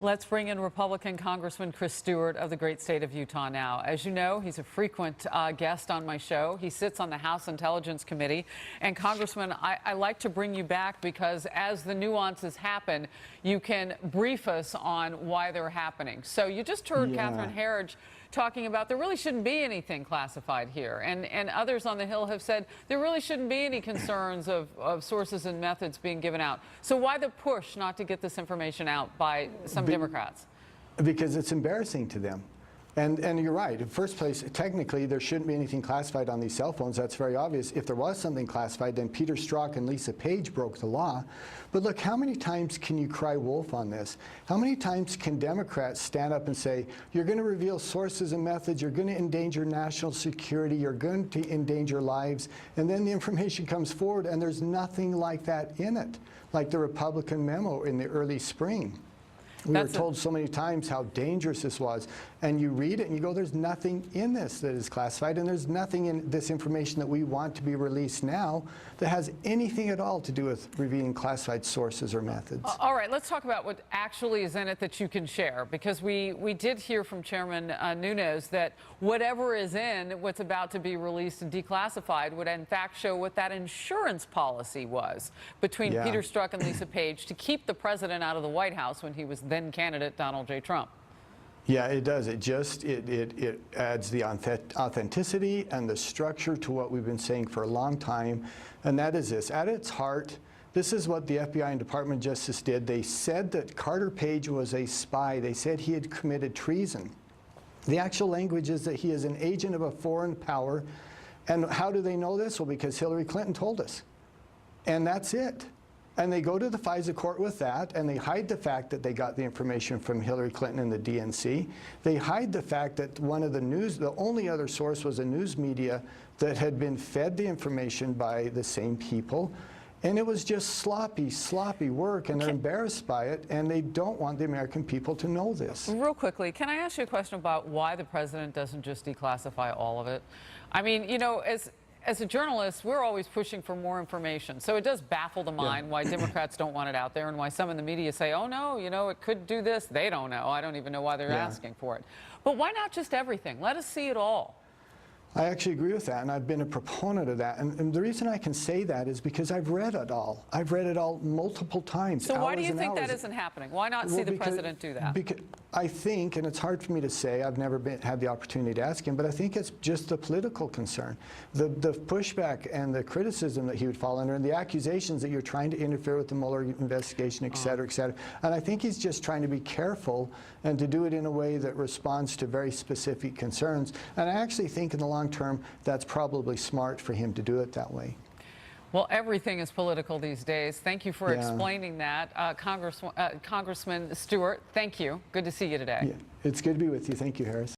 Let's bring in Republican Congressman Chris Stewart of the great state of Utah now. As you know, he's a frequent guest on my show. He sits on the House Intelligence Committee. And Congressman, I like to bring you back because as the nuances happen, you can brief us on why they're happening. So you just heard Catherine Harris talking about there really shouldn't be anything classified here. And others on the Hill have said there really shouldn't be any concerns of sources and methods being given out. So why the push not to get this information out by some Democrats? Because it's embarrassing to them. And you're right. In first place, technically, there shouldn't be anything classified on these cell phones. That's very obvious. If there was something classified, then Peter Strzok and Lisa Page broke the law. But look, how many times can you cry wolf on this? How many times can Democrats stand up and say, you're going to reveal sources and methods, you're going to endanger national security, you're going to endanger lives, and then the information comes forward and there's nothing like that in it, like the Republican memo in the early spring. We were told so many times how dangerous this was, and you read it and you go, there's nothing in this that is classified, and there's nothing in this information that we want to be released now that has anything at all to do with revealing classified sources or methods. All right, let's talk about what actually is in it that you can share, because we did hear from Chairman Nunes that whatever is in what's about to be released and declassified would in fact show what that insurance policy was between Peter Strzok and Lisa Page to keep the president out of the White House when he was then candidate Donald J. Trump. Yeah, it does. It adds the authenticity and the structure to what we've been saying for a long time, and that is this. At its heart, this is what the FBI and Department of Justice did. They said that Carter Page was a spy. They said he had committed treason. The actual language is that he is an agent of a foreign power. And how do they know this? Well, because Hillary Clinton told us. And that's it. And they go to the FISA court with that, and they hide the fact that they got the information from Hillary Clinton and the DNC. They hide the fact that the only other source was a news media that had been fed the information by the same people. And it was just sloppy, sloppy work, and they're embarrassed by it, and they don't want the American people to know this. Real quickly, can I ask you a question about why the president doesn't just declassify all of it? I mean, you know, as a journalist, we're always pushing for more information. So it does baffle the mind why Democrats don't want it out there and why some in the media say, oh, no, you know, it could do this. They don't know. I don't even know why they're asking for it. But why not just everything? Let us see it all. I actually agree with that, and I've been a proponent of that. And the reason I can say that is because I've read it all. I've read it all multiple times. So why do you think that isn't happening? Why not see the president do that? Because I think, and it's hard for me to say, I've never had the opportunity to ask him, but I think it's just the political concern. The pushback and the criticism that he would fall under, and the accusations that you're trying to interfere with the Mueller investigation, et cetera, et cetera. And I think he's just trying to be careful and to do it in a way that responds to very specific concerns. And I actually think in the long term, that's probably smart for him to do it that way. Well, everything is political these days. Thank you for explaining that. Congressman Stewart, thank you. Good to see you today. Yeah, it's good to be with you. Thank you, Harris.